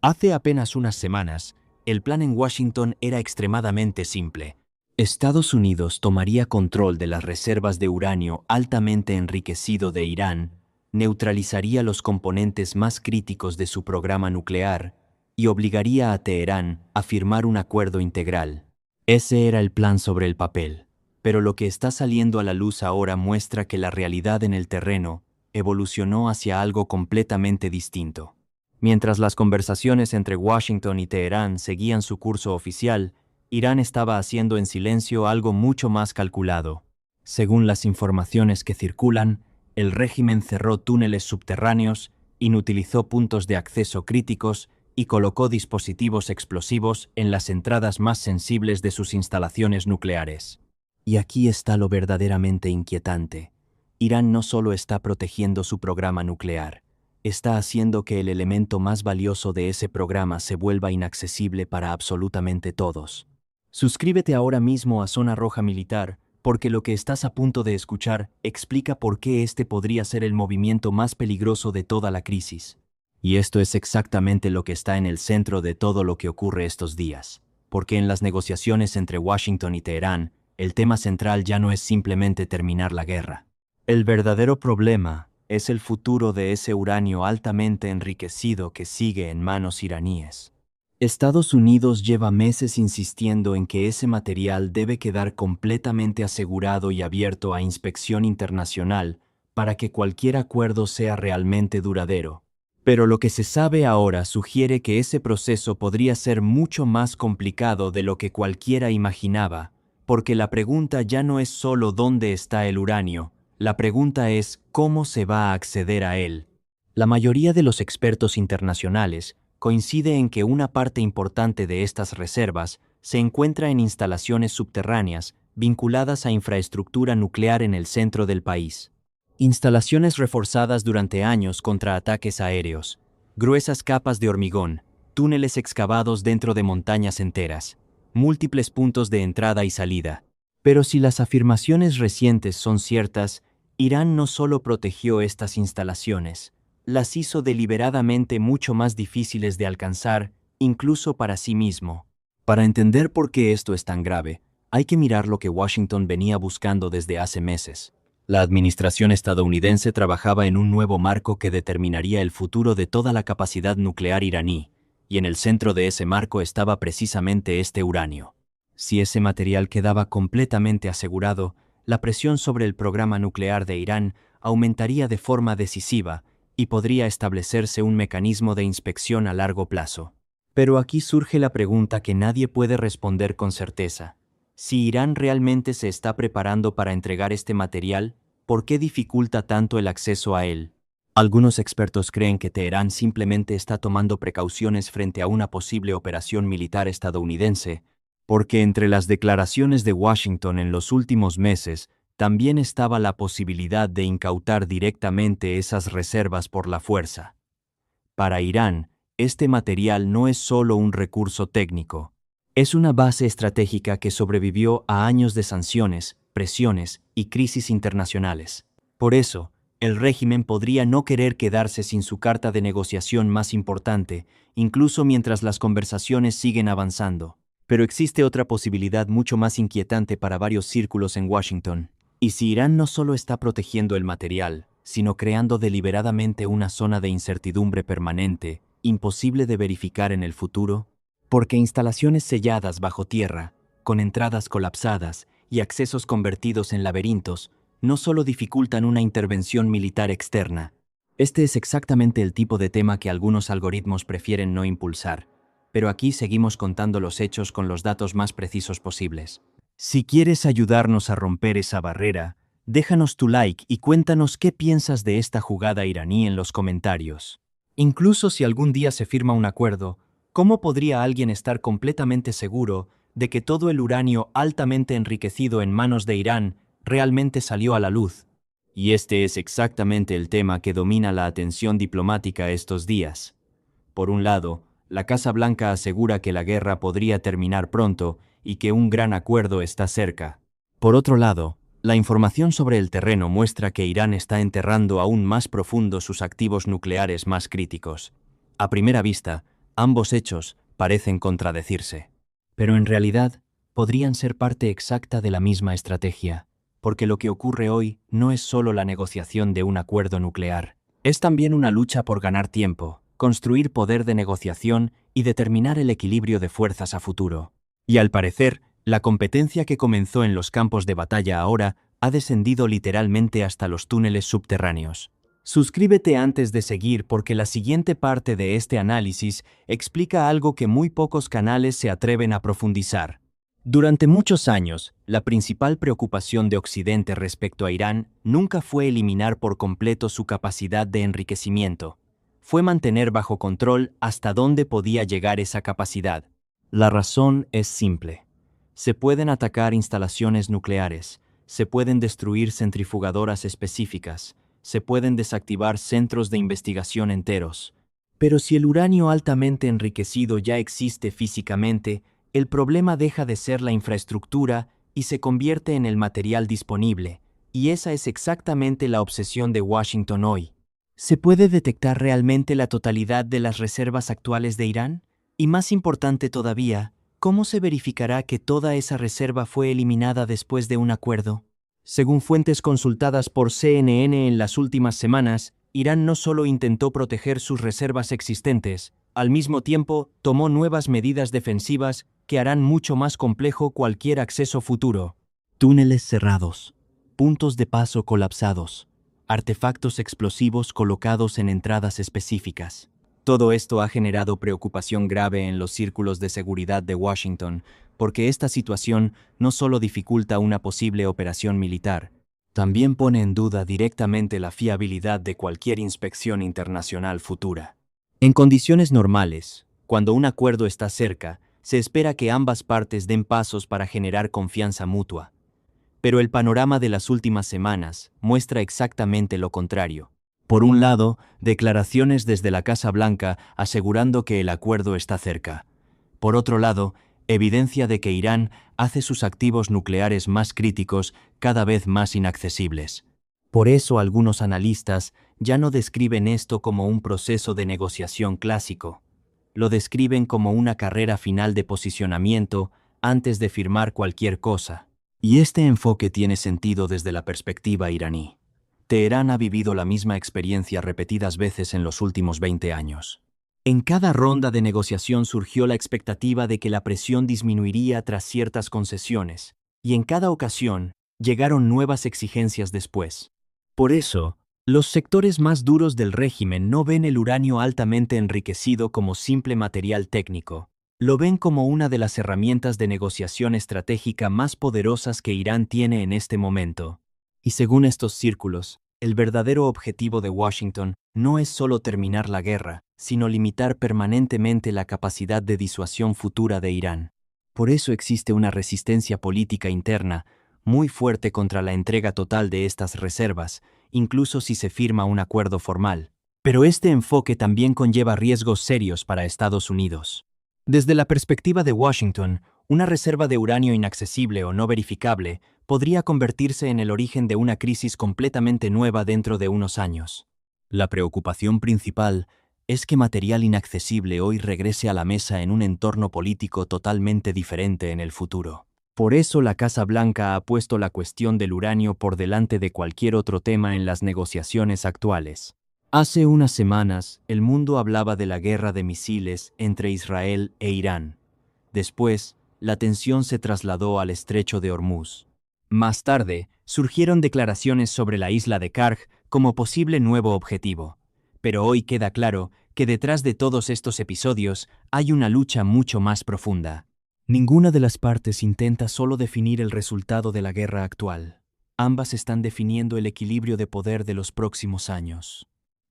Hace apenas unas semanas, el plan en Washington era extremadamente simple. Estados Unidos tomaría control de las reservas de uranio altamente enriquecido de Irán, neutralizaría los componentes más críticos de su programa nuclear y obligaría a Teherán a firmar un acuerdo integral. Ese era el plan sobre el papel, pero lo que está saliendo a la luz ahora muestra que la realidad en el terreno evolucionó hacia algo completamente distinto. Mientras las conversaciones entre Washington y Teherán seguían su curso oficial, Irán estaba haciendo en silencio algo mucho más calculado. Según las informaciones que circulan, el régimen cerró túneles subterráneos, inutilizó puntos de acceso críticos y colocó dispositivos explosivos en las entradas más sensibles de sus instalaciones nucleares. Y aquí está lo verdaderamente inquietante. Irán no solo está protegiendo su programa nuclear, está haciendo que el elemento más valioso de ese programa se vuelva inaccesible para absolutamente todos. Suscríbete ahora mismo a Zona Roja Militar, porque lo que estás a punto de escuchar explica por qué este podría ser el movimiento más peligroso de toda la crisis. Y esto es exactamente lo que está en el centro de todo lo que ocurre estos días, porque en las negociaciones entre Washington y Teherán, el tema central ya no es simplemente terminar la guerra. El verdadero problema es el futuro de ese uranio altamente enriquecido que sigue en manos iraníes. Estados Unidos lleva meses insistiendo en que ese material debe quedar completamente asegurado y abierto a inspección internacional para que cualquier acuerdo sea realmente duradero. Pero lo que se sabe ahora sugiere que ese proceso podría ser mucho más complicado de lo que cualquiera imaginaba, porque la pregunta ya no es solo dónde está el uranio, la pregunta es cómo se va a acceder a él. La mayoría de los expertos internacionales coincide en que una parte importante de estas reservas se encuentra en instalaciones subterráneas vinculadas a infraestructura nuclear en el centro del país. Instalaciones reforzadas durante años contra ataques aéreos, gruesas capas de hormigón, túneles excavados dentro de montañas enteras, múltiples puntos de entrada y salida. Pero si las afirmaciones recientes son ciertas, Irán no solo protegió estas instalaciones, las hizo deliberadamente mucho más difíciles de alcanzar, incluso para sí mismo. Para entender por qué esto es tan grave, hay que mirar lo que Washington venía buscando desde hace meses. La administración estadounidense trabajaba en un nuevo marco que determinaría el futuro de toda la capacidad nuclear iraní, y en el centro de ese marco estaba precisamente este uranio. Si ese material quedaba completamente asegurado, la presión sobre el programa nuclear de Irán aumentaría de forma decisiva y podría establecerse un mecanismo de inspección a largo plazo. Pero aquí surge la pregunta que nadie puede responder con certeza. Si Irán realmente se está preparando para entregar este material, ¿por qué dificulta tanto el acceso a él? Algunos expertos creen que Teherán simplemente está tomando precauciones frente a una posible operación militar estadounidense, porque entre las declaraciones de Washington en los últimos meses también estaba la posibilidad de incautar directamente esas reservas por la fuerza. Para Irán, este material no es solo un recurso técnico, es una base estratégica que sobrevivió a años de sanciones, presiones y crisis internacionales. Por eso, el régimen podría no querer quedarse sin su carta de negociación más importante, incluso mientras las conversaciones siguen avanzando. Pero existe otra posibilidad mucho más inquietante para varios círculos en Washington. ¿Y si Irán no solo está protegiendo el material, sino creando deliberadamente una zona de incertidumbre permanente, imposible de verificar en el futuro? Porque instalaciones selladas bajo tierra, con entradas colapsadas y accesos convertidos en laberintos, no solo dificultan una intervención militar externa. Este es exactamente el tipo de tema que algunos algoritmos prefieren no impulsar. Pero aquí seguimos contando los hechos con los datos más precisos posibles. Si quieres ayudarnos a romper esa barrera, déjanos tu like y cuéntanos qué piensas de esta jugada iraní en los comentarios. Incluso si algún día se firma un acuerdo, ¿cómo podría alguien estar completamente seguro de que todo el uranio altamente enriquecido en manos de Irán realmente salió a la luz? Y este es exactamente el tema que domina la atención diplomática estos días. Por un lado, la Casa Blanca asegura que la guerra podría terminar pronto y que un gran acuerdo está cerca. Por otro lado, la información sobre el terreno muestra que Irán está enterrando aún más profundo sus activos nucleares más críticos. A primera vista, Ambos hechos parecen contradecirse. Pero en realidad, podrían ser parte exacta de la misma estrategia, porque lo que ocurre hoy no es solo la negociación de un acuerdo nuclear, es también una lucha por ganar tiempo, construir poder de negociación y determinar el equilibrio de fuerzas a futuro. Y al parecer, la competencia que comenzó en los campos de batalla ahora ha descendido literalmente hasta los túneles subterráneos. Suscríbete antes de seguir porque la siguiente parte de este análisis explica algo que muy pocos canales se atreven a profundizar. Durante muchos años, la principal preocupación de Occidente respecto a Irán nunca fue eliminar por completo su capacidad de enriquecimiento. Fue mantener bajo control hasta dónde podía llegar esa capacidad. La razón es simple. Se pueden atacar instalaciones nucleares, se pueden destruir centrifugadoras específicas, se pueden desactivar centros de investigación enteros. Pero si el uranio altamente enriquecido ya existe físicamente, el problema deja de ser la infraestructura y se convierte en el material disponible, y esa es exactamente la obsesión de Washington hoy. ¿Se puede detectar realmente la totalidad de las reservas actuales de Irán? Y más importante todavía, ¿cómo se verificará que toda esa reserva fue eliminada después de un acuerdo? Según fuentes consultadas por CNN en las últimas semanas, Irán no solo intentó proteger sus reservas existentes, al mismo tiempo tomó nuevas medidas defensivas que harán mucho más complejo cualquier acceso futuro. Túneles cerrados, puntos de paso colapsados, artefactos explosivos colocados en entradas específicas. Todo esto ha generado preocupación grave en los círculos de seguridad de Washington, porque esta situación no solo dificulta una posible operación militar, también pone en duda directamente la fiabilidad de cualquier inspección internacional futura. En condiciones normales, cuando un acuerdo está cerca, se espera que ambas partes den pasos para generar confianza mutua. Pero el panorama de las últimas semanas muestra exactamente lo contrario. Por un lado, declaraciones desde la Casa Blanca asegurando que el acuerdo está cerca. Por otro lado, evidencia de que Irán hace sus activos nucleares más críticos cada vez más inaccesibles. Por eso algunos analistas ya no describen esto como un proceso de negociación clásico. Lo describen como una carrera final de posicionamiento antes de firmar cualquier cosa. Y este enfoque tiene sentido desde la perspectiva iraní. Teherán ha vivido la misma experiencia repetidas veces en los últimos 20 años. En cada ronda de negociación surgió la expectativa de que la presión disminuiría tras ciertas concesiones, y en cada ocasión llegaron nuevas exigencias después. Por eso, los sectores más duros del régimen no ven el uranio altamente enriquecido como simple material técnico. Lo ven como una de las herramientas de negociación estratégica más poderosas que Irán tiene en este momento. Y según estos círculos, el verdadero objetivo de Washington no es solo terminar la guerra, sino limitar permanentemente la capacidad de disuasión futura de Irán. Por eso existe una resistencia política interna muy fuerte contra la entrega total de estas reservas, incluso si se firma un acuerdo formal. Pero este enfoque también conlleva riesgos serios para Estados Unidos. Desde la perspectiva de Washington, una reserva de uranio inaccesible o no verificable podría convertirse en el origen de una crisis completamente nueva dentro de unos años. La preocupación principal es que material inaccesible hoy regrese a la mesa en un entorno político totalmente diferente en el futuro. Por eso la Casa Blanca ha puesto la cuestión del uranio por delante de cualquier otro tema en las negociaciones actuales. Hace unas semanas, el mundo hablaba de la guerra de misiles entre Israel e Irán. Después, la tensión se trasladó al estrecho de Hormuz. Más tarde, surgieron declaraciones sobre la isla de Karg como posible nuevo objetivo. Pero hoy queda claro que detrás de todos estos episodios hay una lucha mucho más profunda. Ninguna de las partes intenta solo definir el resultado de la guerra actual. Ambas están definiendo el equilibrio de poder de los próximos años.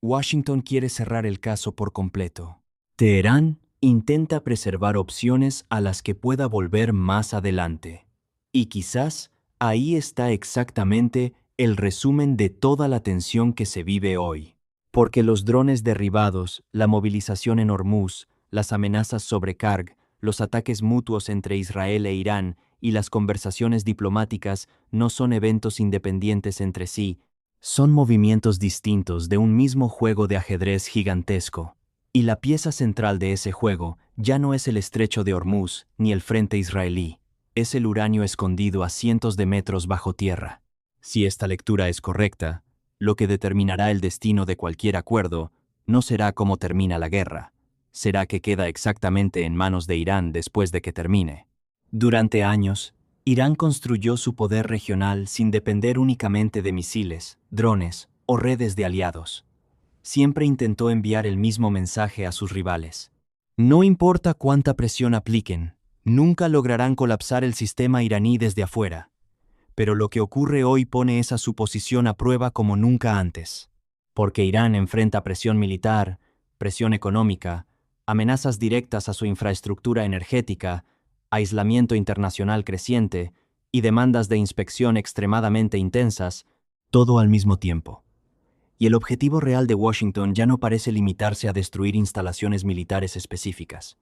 Washington quiere cerrar el caso por completo. Teherán intenta preservar opciones a las que pueda volver más adelante. Y quizás ahí está exactamente el resumen de toda la tensión que se vive hoy. Porque los drones derribados, la movilización en Hormuz, las amenazas sobre Karg, los ataques mutuos entre Israel e Irán y las conversaciones diplomáticas no son eventos independientes entre sí, son movimientos distintos de un mismo juego de ajedrez gigantesco. Y la pieza central de ese juego ya no es el estrecho de Hormuz ni el frente israelí, es el uranio escondido a cientos de metros bajo tierra. Si esta lectura es correcta, lo que determinará el destino de cualquier acuerdo no será cómo termina la guerra, será que queda exactamente en manos de Irán después de que termine. Durante años, Irán construyó su poder regional sin depender únicamente de misiles, drones o redes de aliados. Siempre intentó enviar el mismo mensaje a sus rivales. No importa cuánta presión apliquen, nunca lograrán colapsar el sistema iraní desde afuera. Pero lo que ocurre hoy pone esa suposición a prueba como nunca antes. Porque Irán enfrenta presión militar, presión económica, amenazas directas a su infraestructura energética, aislamiento internacional creciente y demandas de inspección extremadamente intensas, todo al mismo tiempo. Y el objetivo real de Washington ya no parece limitarse a destruir instalaciones militares específicas.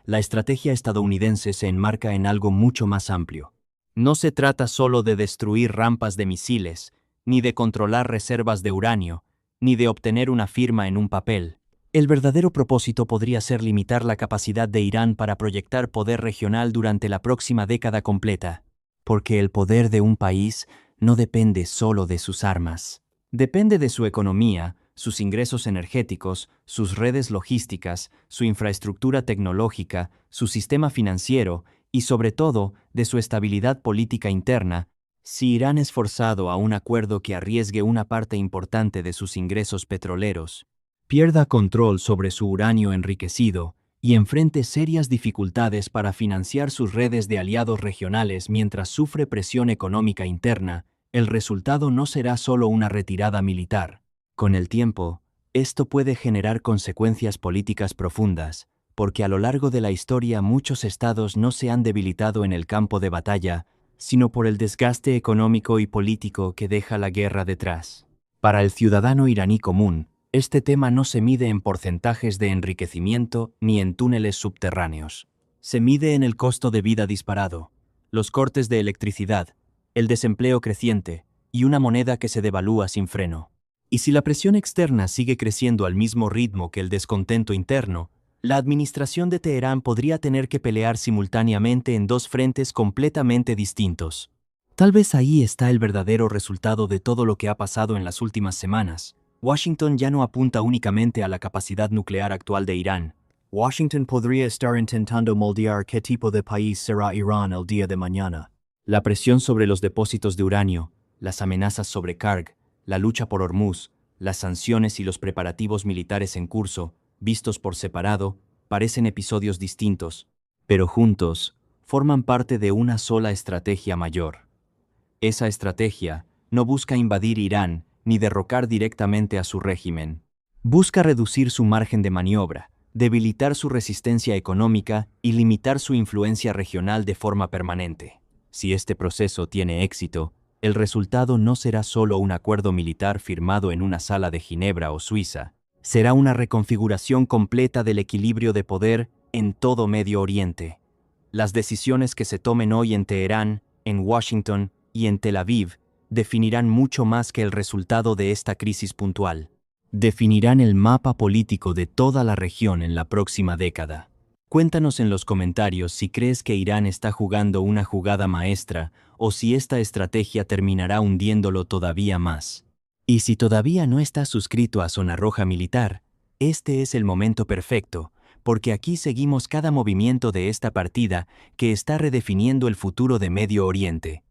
La estrategia estadounidense se enmarca en algo mucho más amplio. No se trata solo de destruir rampas de misiles, ni de controlar reservas de uranio, ni de obtener una firma en un papel. El verdadero propósito podría ser limitar la capacidad de Irán para proyectar poder regional durante la próxima década completa. Porque el poder de un país no depende solo de sus armas. Depende de su economía, sus ingresos energéticos, sus redes logísticas, su infraestructura tecnológica, su sistema financiero y, sobre todo, de su estabilidad política interna. Si Irán es forzado a un acuerdo que arriesgue una parte importante de sus ingresos petroleros, pierda control sobre su uranio enriquecido y enfrente serias dificultades para financiar sus redes de aliados regionales mientras sufre presión económica interna, el resultado no será solo una retirada militar. Con el tiempo, esto puede generar consecuencias políticas profundas, porque a lo largo de la historia muchos estados no se han debilitado en el campo de batalla, sino por el desgaste económico y político que deja la guerra detrás. Para el ciudadano iraní común, este tema no se mide en porcentajes de enriquecimiento ni en túneles subterráneos. Se mide en el costo de vida disparado, los cortes de electricidad, el desempleo creciente y una moneda que se devalúa sin freno. Y si la presión externa sigue creciendo al mismo ritmo que el descontento interno, la administración de Teherán podría tener que pelear simultáneamente en dos frentes completamente distintos. Tal vez ahí está el verdadero resultado de todo lo que ha pasado en las últimas semanas. Washington ya no apunta únicamente a la capacidad nuclear actual de Irán. Washington podría estar intentando moldear qué tipo de país será Irán el día de mañana. La presión sobre los depósitos de uranio, las amenazas sobre Karg, la lucha por Hormuz, las sanciones y los preparativos militares en curso, vistos por separado, parecen episodios distintos, pero juntos forman parte de una sola estrategia mayor. Esa estrategia no busca invadir Irán ni derrocar directamente a su régimen. Busca reducir su margen de maniobra, debilitar su resistencia económica y limitar su influencia regional de forma permanente. Si este proceso tiene éxito, el resultado no será solo un acuerdo militar firmado en una sala de Ginebra o Suiza, será una reconfiguración completa del equilibrio de poder en todo Medio Oriente. Las decisiones que se tomen hoy en Teherán, en Washington y en Tel Aviv definirán mucho más que el resultado de esta crisis puntual. Definirán el mapa político de toda la región en la próxima década. Cuéntanos en los comentarios si crees que Irán está jugando una jugada maestra o si esta estrategia terminará hundiéndolo todavía más. Y si todavía no estás suscrito a Zona Roja Militar, este es el momento perfecto, porque aquí seguimos cada movimiento de esta partida que está redefiniendo el futuro de Medio Oriente.